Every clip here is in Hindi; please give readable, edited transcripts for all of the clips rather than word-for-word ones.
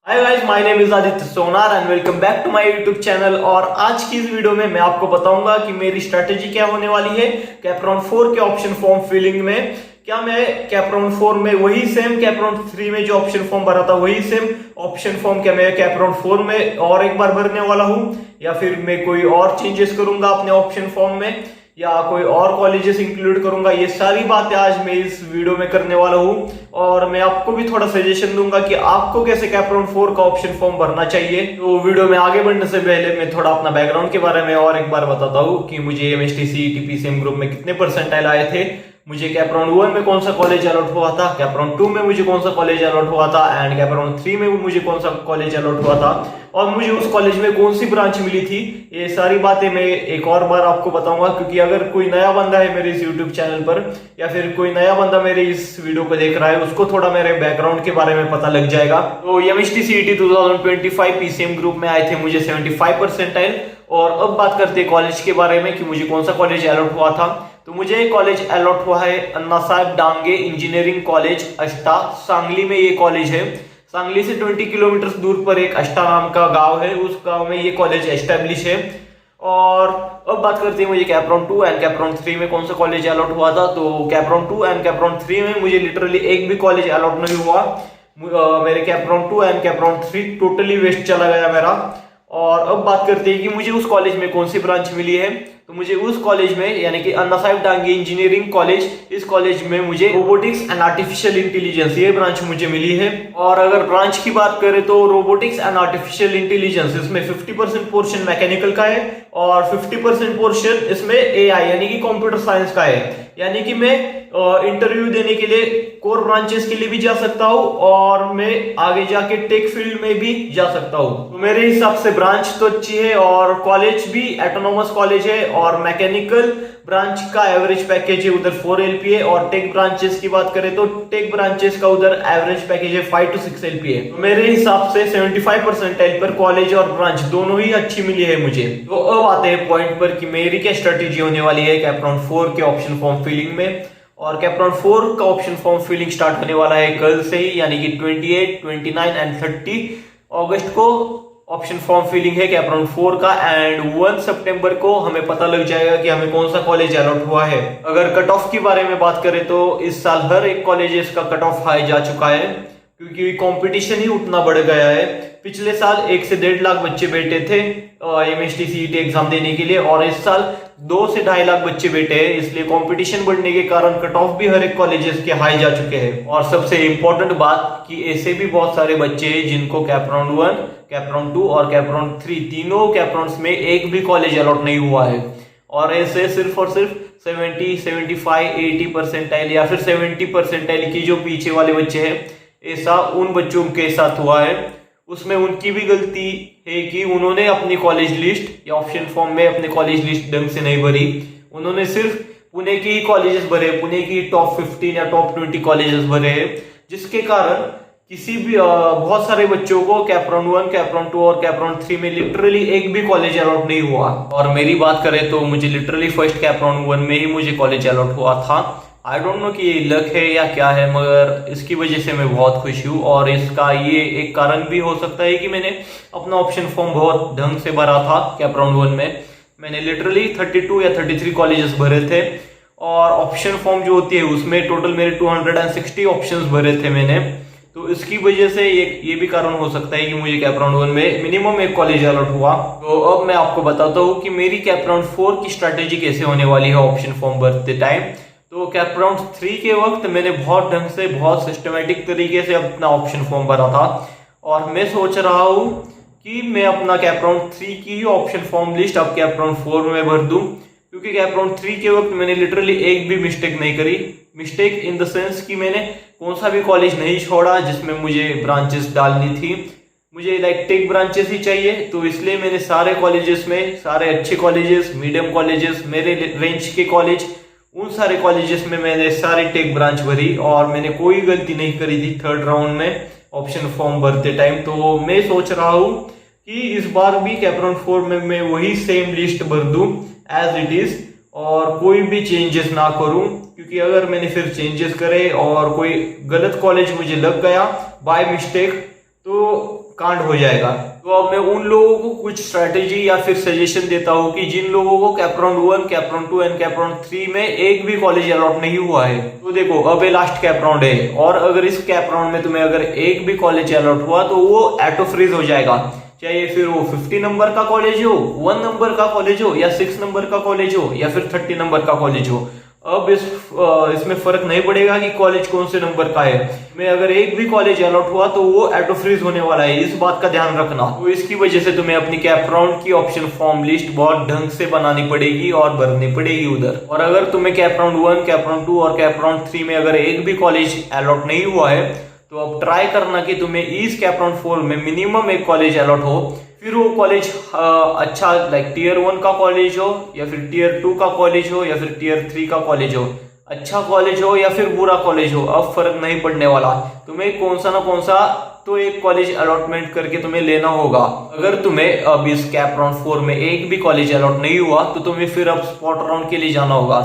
Hi guys, my name is Aditya Sonar and welcome back to my YouTube channel. और आज की इस वीडियो में मैं आपको बताऊंगा कि मेरी स्ट्रेटेजी क्या होने वाली है कैपराउंड 4 के ऑप्शन फॉर्म फिलिंग में। क्या मैं कैपराउंड 4 में वही सेम कैपराउंड 3 में जो ऑप्शन फॉर्म भरा था वही सेम ऑप्शन फॉर्म क्या मैं कैपराउंड 4 में और एक बार भरने वाला हूं, या फिर मैं कोई और चेंजेस करूंगा अपने ऑप्शन फॉर्म में, या कोई और कॉलेजेस इंक्लूड करूंगा। ये सारी बातें आज मैं इस वीडियो में करने वाला हूं और मैं आपको भी थोड़ा सजेशन दूंगा कि आपको कैसे कैपराउंड 4 का ऑप्शन फॉर्म भरना चाहिए। तो वीडियो में आगे बढ़ने से पहले मैं थोड़ा अपना बैकग्राउंड के बारे में और एक बार बताता हूं कि मुझे एमएसटी सीईटी पीसीएम ग्रुप में कितने परसेंटाइल आए थे, मुझे कैपराउंड 1 में कौन सा कॉलेज अलॉट हुआ था, कैपराउंड 2 में मुझे कौन सा कॉलेज अलॉट हुआ था एंड कैपराउंड 3 में मुझे कौन सा कॉलेज अलॉट हुआ था और मुझे उस कॉलेज में कौन सी ब्रांच मिली थी। ये सारी बातें मैं एक और बार आपको बताऊंगा, क्योंकि अगर कोई नया बंदा है मेरे इस यूट्यूब चैनल पर या फिर कोई नया बंदा मेरे इस वीडियो को देख रहा है, उसको थोड़ा मेरे बैकग्राउंड के बारे में पता लग जाएगा। तो एमएसटी सीईटी 2025 पीसीएम ग्रुप में आए थे मुझे 75 परसेंटाइल। और अब बात करते हैं कॉलेज के बारे में कि मुझे कौन सा कॉलेज अलॉट हुआ था। तो मुझे कॉलेज अलॉट हुआ है अन्ना साहेब डांगे इंजीनियरिंग कॉलेज अष्टा, सांगली में ये कॉलेज है। सांगली से 20 किलोमीटर दूर पर एक अष्टा नाम का गांव है, उस गांव में ये कॉलेज एस्टेब्लिश है। और अब बात करते हैं मुझे कैपराउंड 2 एंड कैपराउंड 3 में कौन सा कॉलेज अलॉट हुआ था। तो कैपराउंड 2 एंड कैपराउंड 3 में मुझे लिटरली एक भी कॉलेज अलॉट नहीं हुआ। मेरे CAP round 2 and CAP round 3 totally waste चला गया मेरा। और अब बात करते हैं कि मुझे उस कॉलेज में कौन सी ब्रांच मिली है। तो मुझे उस कॉलेज में यानी कि अन्ना साहेब डांगे इंजीनियरिंग कॉलेज, इस कॉलेज में मुझे रोबोटिक्स एंड आर्टिफिशियल इंटेलिजेंस ये ब्रांच मुझे मिली है। और अगर ब्रांच की बात करें तो रोबोटिक्स एंड आर्टिफिशियल इंटेलिजेंस इसमें 50% पोर्शन मैकेनिकल का है और 50% पोर्शन इसमें एआई यानी कि कंप्यूटर साइंस का है। यानी कि मैं इंटरव्यू देने के लिए कोर ब्रांचेस के लिए भी जा सकता हूँ और मैं आगे जाके टेक फील्ड में भी जा सकता हूँ। तो मेरे हिसाब से ब्रांच तो अच्छी है और कॉलेज भी ऑटोनोमस कॉलेज है। और मैकेनिकल ब्रांच का एवरेज पैकेज है उधर 4 LPA और टेक ब्रांचेस की बात करें तो टेक ब्रांचेस का उधर एवरेज पैकेज है 5 to 6 LPA। तो मेरे हिसाब से 75 परसेंटाइल पर कॉलेज और ब्रांच दोनों ही अच्छी मिली है मुझे। तो अब आते हैं पॉइंट पर कि मेरी क्या स्ट्रेटेजी होने वाली है कैपराउंड 4 के ऑप्शन फॉर्म फिलिंग में। और कैपराउंड 4 का ऑप्शन फॉर्म फिलिंग स्टार्ट होने वाला है कल से ही, यानी कि 28, 29 एंड 30 अगस्त को ऑप्शन फॉर्म फिलिंग है कैपराउंड 4 का। एंड 1 सितंबर को हमें पता लग जाएगा कि हमें कौन सा कॉलेज अलॉट हुआ है। अगर कट ऑफ की बारे में बात करें तो इस साल हर एक कॉलेज का कट ऑफ हाई जा चुका है, क्योंकि कंपटीशन ही उतना बढ़ गया है। पिछले साल 1 से 1.5 लाख बच्चे बैठे थे एमएसटी सीईटी एग्जाम देने के लिए और इस साल 2 से 2.5 लाख बच्चे बैठे हैं। इसलिए कंपटीशन बढ़ने के कारण कट ऑफ भी हर एक कॉलेजेस के हाई जा चुके हैं। और सबसे इंपॉर्टेंट बात कि ऐसे भी बहुत सारे बच्चे हैं जिनको कैपराउंड 1, कैपराउंड 2 और कैपराउंड 3 तीनों कैपराउंड्स में एक भी कॉलेज अलॉट नहीं हुआ है। और ऐसे सिर्फ और सिर्फ 70, 75, 80 परसेंटाइल या फिर 70 परसेंटाइल की जो पीछे वाले बच्चे हैं, ऐसा उन बच्चों के साथ हुआ है। उसमें उनकी भी गलती है कि उन्होंने अपनी कॉलेज लिस्ट या ऑप्शन फॉर्म में अपनी कॉलेज लिस्ट ढंग से नहीं भरी। उन्होंने सिर्फ पुणे की ही कॉलेजेस भरे, पुणे की टॉप 15 या टॉप 20 कॉलेजेस भरे हैं, जिसके कारण किसी भी बहुत सारे बच्चों को कैपराउंड 1, कैपराउंड 2 और कैपराउंड 3 में लिटरली एक भी कॉलेज अलॉट नहीं हुआ। और मेरी बात करें तो मुझे लिटरली फर्स्ट कैपराउंड 1 में ही मुझे कॉलेज अलॉट हुआ था। आई डोंट नो कि ये लक है या क्या है, मगर इसकी वजह से मैं बहुत खुश हूँ। और इसका ये एक कारण भी हो सकता है कि मैंने अपना ऑप्शन फॉर्म बहुत ढंग से भरा था कैपराउंड 1 में। मैंने लिटरली 32 या 33 कॉलेजेस भरे थे और ऑप्शन फॉर्म जो होती है उसमें टोटल मेरे 260 ऑप्शंस भरे थे मैंने। तो इसकी वजह से ये भी कारण हो सकता है कि मुझे कैपराउंड 1 में मिनिमम एक कॉलेज अलॉट हुआ। तो अब मैं आपको बताता हूँ कि मेरी कैपराउंड 4 की स्ट्रेटेजी कैसे होने वाली है ऑप्शन फॉर्म भरते टाइम। तो कैपराउंड 3 के वक्त मैंने बहुत ढंग से बहुत सिस्टमेटिक तरीके से अपना ऑप्शन फॉर्म भरा था और मैं सोच रहा हूँ कि मैं अपना कैपराउंड 3 की ही ऑप्शन फॉर्म लिस्ट अब कैपराउंड 4 में भर दूं, क्योंकि कैपराउंड 3 के वक्त मैंने लिटरली एक भी मिस्टेक नहीं करी। मिस्टेक इन द सेंस कि मैंने कौन सा भी कॉलेज नहीं छोड़ा जिसमें मुझे ब्रांचेस डालनी थी। मुझे लाइक टेक ब्रांचेस ही चाहिए, तो इसलिए मैंने सारे कॉलेजेस में, सारे अच्छे कॉलेजेस, मीडियम कॉलेजेस, मेरे रेंज के कॉलेज, उन सारे कॉलेजेस में मैंने सारी टेक ब्रांच भरी और मैंने कोई गलती नहीं करी थी थर्ड राउंड में ऑप्शन फॉर्म भरते टाइम। तो मैं सोच रहा हूँ कि इस बार भी कैपराउंड 4 में मैं वही सेम लिस्ट भर दूं एज इट इज और कोई भी चेंजेस ना करूं, क्योंकि अगर मैंने फिर चेंजेस करे और कोई गलत कॉलेज मुझे लग गया बाय मिस्टेक तो कांड हो जाएगा। तो अब मैं उन लोगों को कुछ स्ट्रेटेजी या फिर सजेशन देता हूँ कि जिन लोगों को कैपराउंड 1, कैपराउंड 2 एंड कैपराउंड 3 में एक भी कॉलेज अलॉट नहीं हुआ है, तो देखो अब ये लास्ट कैपराउंड है, और अगर इस कैपराउंड में तुम्हें अगर एक भी कॉलेज अलॉट हुआ तो वो ऑटो फ्रीज हो जाएगा, चाहे फिर वो 50 नंबर का कॉलेज हो, 1 नंबर का कॉलेज हो, या 6 नंबर का कॉलेज हो, या फिर 30 नंबर का कॉलेज हो। अब इसमें फर्क नहीं पड़ेगा कि कॉलेज कौन से नंबर का है, में अगर एक भी कॉलेज अलॉट हुआ तो वो ऑटो फ्रीज होने वाला है, इस बात का ध्यान रखना। तो इसकी वजह से तुम्हें अपनी कैपराउंड की ऑप्शन फॉर्म लिस्ट बहुत ढंग से बनानी पड़ेगी और भरनी पड़ेगी उधर। और अगर तुम्हें कैपराउंड 1, कैपराउंड 2 और कैपराउंड 3 में अगर एक भी कॉलेज अलॉट नहीं हुआ है, तो अब ट्राई करना कि तुम्हें इस कैपराउंड 4 में मिनिमम एक कॉलेज अलॉट हो। फिर वो कॉलेज अच्छा लाइक टीयर 1 का कॉलेज हो, या फिर टीयर 2 का कॉलेज हो, या फिर टीयर 3 का कॉलेज हो, अच्छा कॉलेज हो या फिर बुरा कॉलेज हो, अब फर्क नहीं पड़ने वाला। तुम्हें कौन सा ना कौन सा तो एक कॉलेज अलॉटमेंट करके तुम्हें लेना होगा। अगर तुम्हें अब इस कैपराउंड 4 में एक भी कॉलेज अलॉट नहीं हुआ तो तुम्हें फिर अब स्पॉट राउंड के लिए जाना होगा।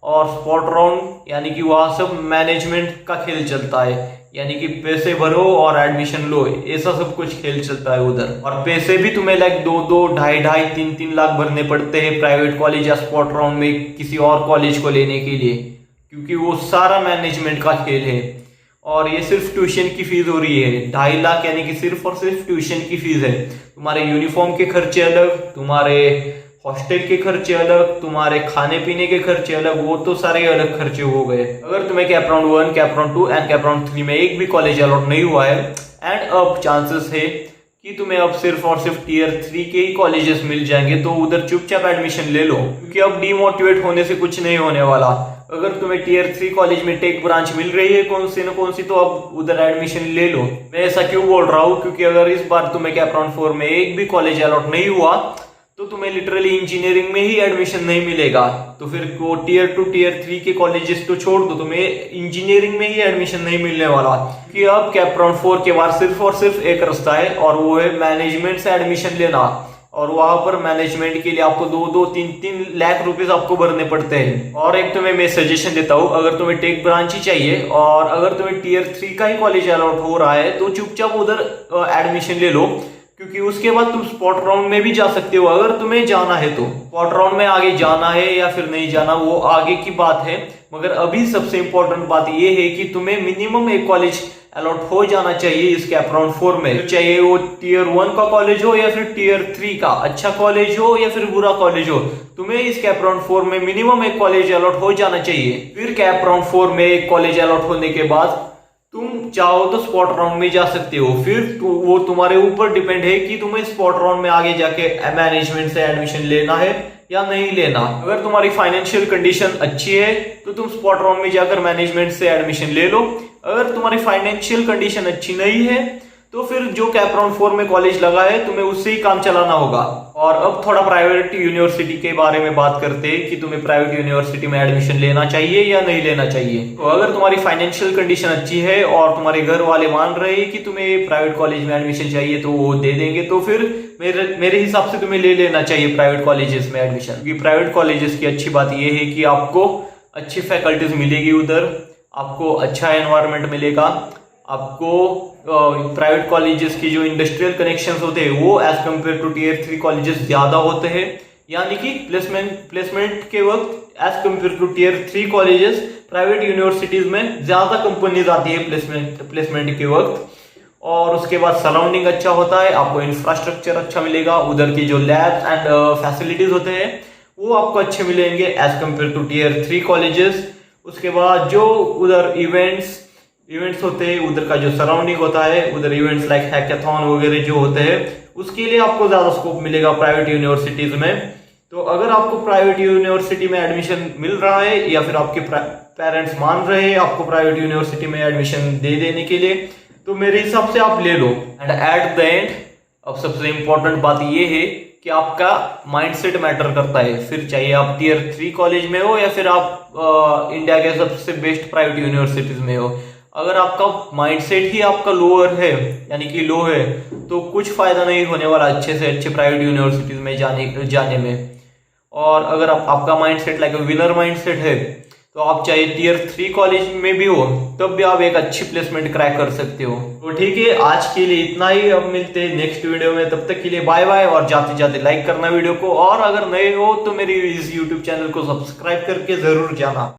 और स्पॉट राउंड यानी कि वहां सब मैनेजमेंट का खेल चलता है, यानी कि पैसे भरो और एडमिशन लो, ऐसा सब कुछ खेल चलता है उधर। और पैसे भी तुम्हें लाइक 2-2, 2.5, 3-3 लाख भरने पड़ते हैं प्राइवेट कॉलेज या स्पॉट राउंड में किसी और कॉलेज को लेने के लिए, क्योंकि वो सारा मैनेजमेंट का खेल है। और ये सिर्फ ट्यूशन की फीस हो रही है 2.5 लाख, यानी कि सिर्फ और सिर्फ ट्यूशन की फीस है। तुम्हारे यूनिफॉर्म के खर्चे अलग, तुम्हारे हॉस्टल के खर्चे अलग, तुम्हारे खाने पीने के खर्चे अलग, वो तो सारे अलग खर्चे हो गए। अगर तुम्हें कैपराउंड 1, कैपराउंड 2 एंड कैपराउंड 3 में एक भी कॉलेज अलॉट नहीं हुआ है, एंड अब चांसेस है कि तुम्हें अब सिर्फ और सिर्फ टीयर 3 के ही कॉलेजेस मिल जाएंगे, तो उधर चुपचाप एडमिशन ले लो, क्योंकि अब डिमोटिवेट होने से कुछ नहीं होने वाला। अगर तुम्हें टीयर 3 कॉलेज में टेक ब्रांच मिल रही है कौन सी न कौन सी, तो अब उधर एडमिशन ले लो। मैं ऐसा क्यों बोल रहा हूँ, क्योंकि अगर इस बार तुम्हें कैपराउंड 4 में एक भी कॉलेज अलॉट नहीं हुआ तो तुम्हें लिटरली इंजीनियरिंग में ही एडमिशन नहीं मिलेगा। तो फिर वो टीयर 2, टीयर 3 के कॉलेजेस तो छोड़ दो, तुम्हें इंजीनियरिंग में ही एडमिशन नहीं मिलने वाला, क्योंकि अब कैपराउंड 4 के बाद सिर्फ और सिर्फ एक रास्ता है, और वो है मैनेजमेंट से एडमिशन लेना। और वहां पर मैनेजमेंट के लिए आपको 2-2, 3-3 लाख रुपीस आपको भरने पड़ते हैं। और एक तुम्हें मैं सजेशन देता हूँ, अगर तुम्हें टेक ब्रांच ही चाहिए और अगर तुम्हें टीयर 3 का ही कॉलेज अलॉट हो रहा है, तो चुपचाप उधर एडमिशन ले लो, क्योंकि उसके बाद तुम स्पॉट राउंड में भी जा सकते हो अगर तुम्हें जाना है तो। स्पॉट राउंड में आगे जाना है या फिर नहीं जाना वो आगे की बात है, मगर अभी सबसे इंपॉर्टेंट बात ये है कि तुम्हें मिनिमम एक कॉलेज अलॉट हो जाना चाहिए इस कैपराउंड 4 में, चाहे वो टीयर 1 का कॉलेज हो या फिर टीयर 3 का, अच्छा कॉलेज हो या फिर बुरा कॉलेज हो, तुम्हें इस कैपराउंड 4 में मिनिमम एक कॉलेज अलॉट हो जाना चाहिए। फिर कैपराउंड 4 में एक कॉलेज अलॉट होने के बाद तुम चाहो तो स्पॉट राउंड में जा सकते हो, फिर वो तुम्हारे ऊपर डिपेंड है कि तुम्हें स्पॉट राउंड में आगे जाके मैनेजमेंट से एडमिशन लेना है या नहीं लेना। अगर तुम्हारी फाइनेंशियल कंडीशन अच्छी है तो तुम स्पॉट राउंड में जाकर मैनेजमेंट से एडमिशन ले लो। अगर तुम्हारी फाइनेंशियल कंडीशन अच्छी नहीं है तो फिर जो कैपराउंड 4 में कॉलेज लगा है तुम्हें उससे ही काम चलाना होगा। और अब थोड़ा प्राइवेट यूनिवर्सिटी के बारे में बात करते हैं कि तुम्हें प्राइवेट यूनिवर्सिटी में एडमिशन लेना चाहिए या नहीं लेना चाहिए। तो अगर तुम्हारी फाइनेंशियल कंडीशन अच्छी है और तुम्हारे घर वाले मान रहे हैं कि तुम्हें प्राइवेट कॉलेज में एडमिशन चाहिए तो वो दे देंगे, तो फिर मेरे हिसाब से तुम्हें ले लेना चाहिए प्राइवेट कॉलेजेस में एडमिशन। क्योंकि प्राइवेट कॉलेजेस की अच्छी बात यह है कि आपको अच्छी फैकल्टीज मिलेगी उधर, आपको अच्छा एनवायरमेंट मिलेगा, आपको प्राइवेट कॉलेजेस की जो इंडस्ट्रियल कनेक्शंस होते हैं वो as compare to tier 3 colleges ज्यादा होते हैं, यानी कि प्लेसमेंट के वक्त as compare to tier 3 colleges private universities में ज्यादा कंपनीज आती है प्लेसमेंट के वक्त। और उसके बाद सराउंडिंग अच्छा होता है, आपको इंफ्रास्ट्रक्चर अच्छा मिलेगा, उधर की जो लैब्स एंड फैसिलिटीज होते हैं वो आपको अच्छे मिलेंगे as compare to tier 3 colleges. उसके बाद जो उधर इवेंट्स होते हैं, उधर का जो सराउंडिंग होता है, उधर इवेंट्स लाइक हैकाथॉन वगैरह जो होते हैं उसके लिए आपको ज्यादा स्कोप मिलेगा प्राइवेट यूनिवर्सिटीज में। तो अगर आपको प्राइवेट यूनिवर्सिटी में एडमिशन मिल रहा है या फिर आपके पेरेंट्स मान रहे हैं आपको प्राइवेट यूनिवर्सिटी में एडमिशन दे देने के लिए, तो मेरे हिसाब से आप ले लो। एंड एट द एंड अब सबसे इंपॉर्टेंट बात यह है कि आपका माइंडसेट मैटर करता है। फिर चाहे आप टीयर 3 कॉलेज में हो या फिर आप इंडिया के सबसे बेस्ट प्राइवेट यूनिवर्सिटीज में हो, अगर आपका माइंडसेट ही आपका लोअर है यानी कि लो है, तो कुछ फायदा नहीं होने वाला अच्छे से अच्छे प्राइवेट यूनिवर्सिटीज में जाने में। और अगर आपका माइंडसेट लाइक विनर माइंडसेट है तो आप चाहे टियर 3 कॉलेज में भी हो तब भी आप एक अच्छी प्लेसमेंट क्रैक कर सकते हो। तो ठीक है, आज के लिए इतना ही। अब मिलते हैं नेक्स्ट वीडियो में, तब तक के लिए बाय बाय। और जाते जाते लाइक करना वीडियो को, और अगर नए हो तो मेरी इस यूट्यूब चैनल को सब्सक्राइब करके जरूर जाना।